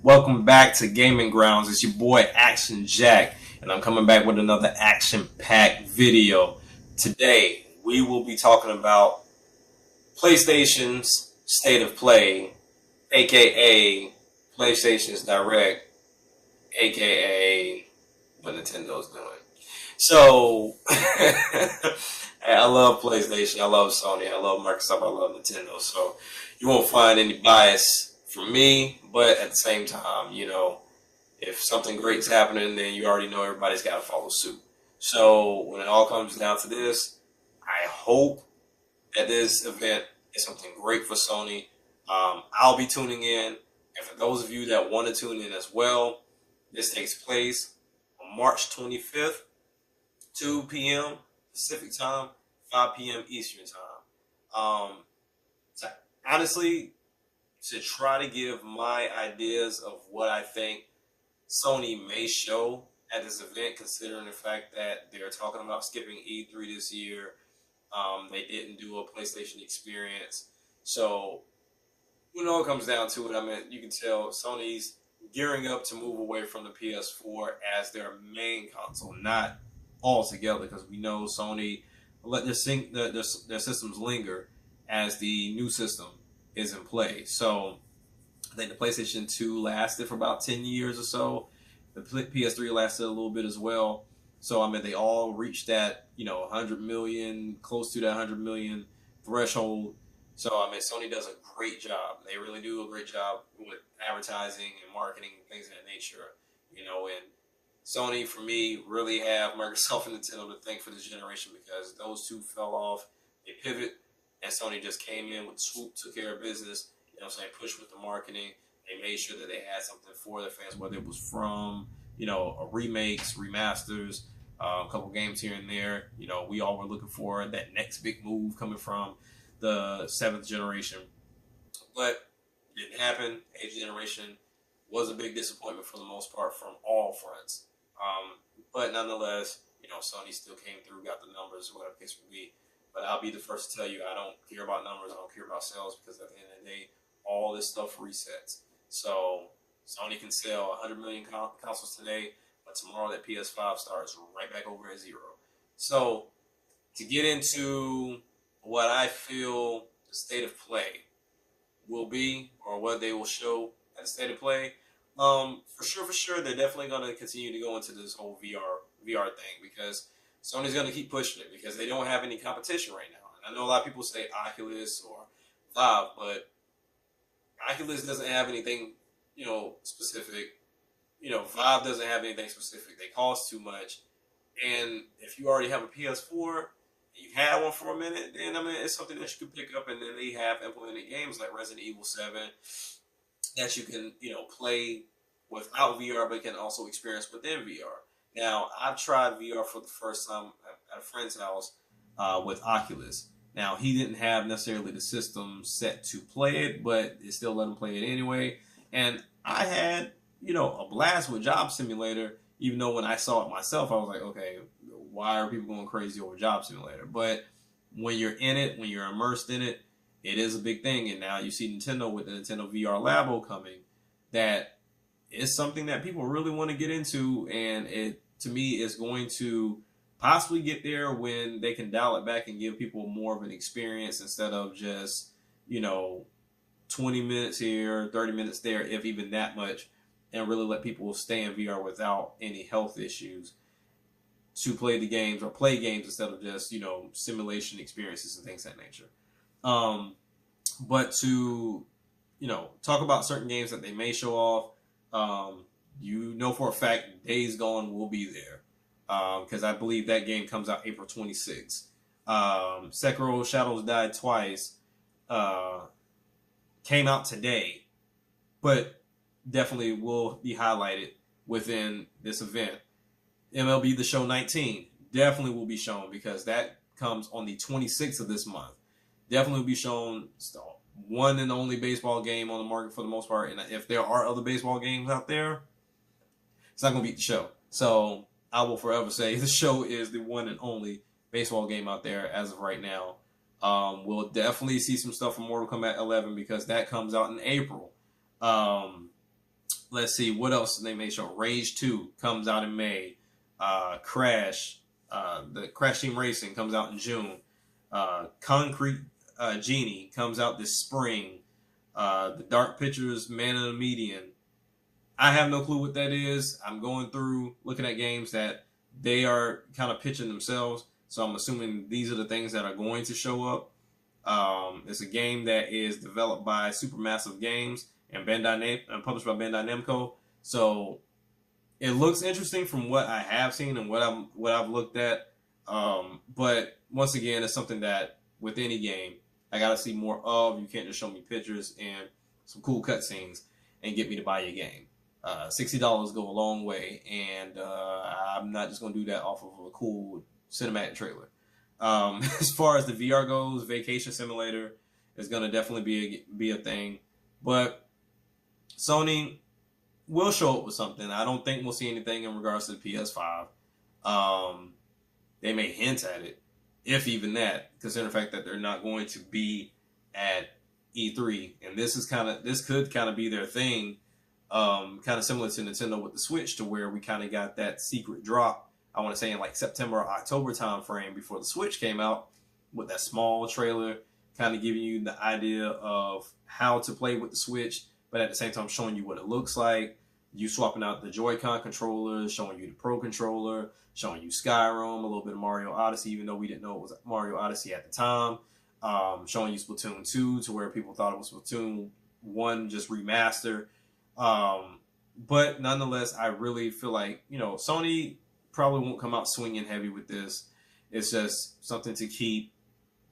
Welcome back to Gaming Grounds. It's your boy Action Jack, and I'm coming back with another action-packed video. Today, we will be talking about PlayStation's State of Play, aka PlayStation's Direct, aka what Nintendo's doing. So, I love PlayStation, I love Sony, I love Microsoft, I love Nintendo. So, you won't find any bias from me, but at the same time, if something great's happening, then you already know everybody's got to follow suit. So, when it all comes down to this, I hope that this event is something great for Sony. I'll be tuning in, and for those of you that want to tune in as well, this takes place on March 25th, 2 p.m. Pacific time, 5 p.m. Eastern time. So honestly, to try to give my ideas of what I think Sony may show at this event, considering the fact that they're talking about skipping E3 this year. They didn't do a PlayStation experience. So, when it all comes down to it, I mean, you can tell Sony's gearing up to move away from the PS4 as their main console, not altogether, because we know Sony let their systems linger as the new system is in play. So I think the PlayStation 2 lasted for about 10 years or so. The PS3 lasted a little bit as well. So I mean, they all reached that 100 million, close to that 100 million threshold. So I mean, Sony does a great job. They really do a great job with advertising and marketing and things of that nature. And Sony, for me, really have Microsoft and Nintendo to thank for this generation, because those two fell off. They pivot, and Sony just came in with the swoop, took care of business. Pushed with the marketing. They made sure that they had something for their fans, whether it was from, remakes, remasters, a couple games here and there. We all were looking for that next big move coming from the 7th generation. But it didn't happen. 8th generation was a big disappointment for the most part from all fronts. But nonetheless, Sony still came through, got the numbers, whatever the case may be. But I'll be the first to tell you, I don't care about numbers, I don't care about sales, because at the end of the day, all this stuff resets. So Sony can sell 100 million consoles today, but tomorrow that PS5 starts right back over at zero. So to get into what I feel the state of play will be, or what they will show at the state of play, for sure, they're definitely going to continue to go into this whole VR thing, because Sony's going to keep pushing it, because they don't have any competition right now. And I know a lot of people say Oculus or Vive, but Oculus doesn't have anything, specific. Vive doesn't have anything specific. They cost too much. And if you already have a PS4, you've had one for a minute, then I mean, it's something that you can pick up. And then they have implemented games like Resident Evil 7 that you can, play without VR, but can also experience within VR. Now, I've tried VR for the first time at a friend's house with Oculus. Now, he didn't have necessarily the system set to play it, but it still let him play it anyway. And I had, a blast with Job Simulator, even though when I saw it myself, I was like, okay, why are people going crazy over Job Simulator? But when you're in it, when you're immersed in it, it is a big thing. And now you see Nintendo with the Nintendo VR Labo coming, that is something that people really want to get into. And it, to me, is going to possibly get there when they can dial it back and give people more of an experience, instead of just, 20 minutes here, 30 minutes there, if even that much, and really let people stay in VR without any health issues to play the games, or play games instead of just, simulation experiences and things of that nature. But to, talk about certain games that they may show off, for a fact Days Gone will be there. Because I believe that game comes out April 26th. Sekiro Shadows Die Twice came out today, but definitely will be highlighted within this event. MLB The Show 19 definitely will be shown, because that comes on the 26th of this month. Definitely will be shown. One and only baseball game on the market for the most part. And if there are other baseball games out there, it's not going to beat the show. So I will forever say the show is the one and only baseball game out there as of right now. We'll definitely see some stuff from Mortal Kombat 11, because that comes out in April. Let's see what else they may show. Rage 2 comes out in May. Crash, the Crash Team Racing comes out in June. Concrete Genie comes out this spring. The Dark Pictures Man of the Median. I have no clue what that is. I'm going through looking at games that they are kind of pitching themselves. So I'm assuming these are the things that are going to show up. It's a game that is developed by Supermassive Games and published by Bandai Namco. So it looks interesting from what I have seen and what I've looked at. But once again, it's something that with any game, I gotta see more of. You can't just show me pictures and some cool cutscenes and get me to buy your game. $60 go a long way, and I'm not just gonna do that off of a cool cinematic trailer. As far as the VR goes, Vacation Simulator is gonna definitely be a thing, but Sony will show up with something. I don't think we'll see anything in regards to the PS5. They may hint at it, if even that, considering the fact that they're not going to be at E3, and this could kind of be their thing, kind of similar to Nintendo with the Switch, to where we kind of got that secret drop. I want to say in like September or October time frame before the Switch came out, with that small trailer, kind of giving you the idea of how to play with the Switch, but at the same time showing you what it looks like. You swapping out the Joy-Con controllers, showing you the Pro Controller, showing you Skyrim, a little bit of Mario Odyssey, even though we didn't know it was Mario Odyssey at the time. Showing you Splatoon 2, to where people thought it was Splatoon 1 just remastered. But nonetheless, I really feel like, Sony probably won't come out swinging heavy with this. It's just something to keep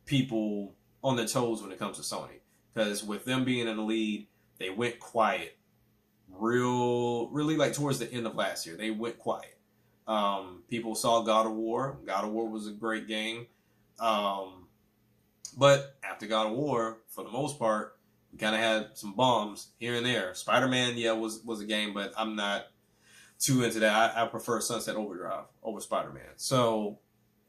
people on their toes when it comes to Sony. Because with them being in the lead, they went quiet. Really like towards the end of last year, they went quiet. People saw God of War. God of War was a great game. But after God of War, for the most part, we kind of had some bombs here and there. Spider-Man, was a game, but I'm not too into that. I prefer Sunset Overdrive over Spider-Man. So,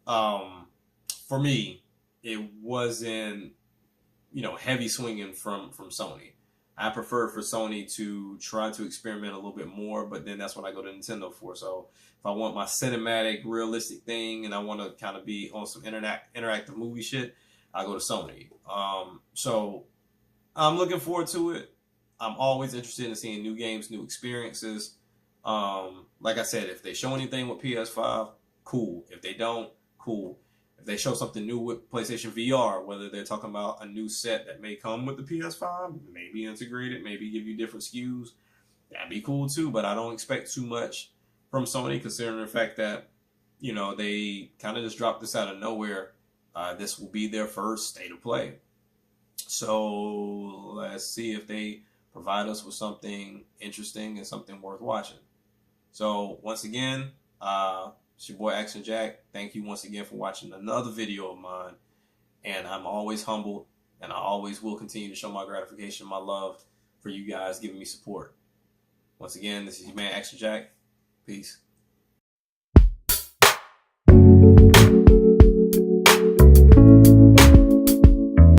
for me, it wasn't, heavy swinging from Sony. I prefer for Sony to try to experiment a little bit more, but then that's what I go to Nintendo for. So if I want my cinematic, realistic thing, and I want to kind of be on some interactive movie shit, I go to Sony. So I'm looking forward to it. I'm always interested in seeing new games, new experiences. Like I said, if they show anything with PS5, cool. If they don't, cool. If they show something new with PlayStation VR, whether they're talking about a new set that may come with the PS5, maybe integrated, maybe give you different SKUs, that'd be cool too. But I don't expect too much from Sony, considering the fact that, they kind of just dropped this out of nowhere. This will be their first state of play. So let's see if they provide us with something interesting and something worth watching. So once again, it's your boy Action Jack. Thank you once again for watching another video of mine. And I'm always humbled, and I always will continue to show my gratification, my love for you guys giving me support. Once again, this is your man Action Jack. Peace.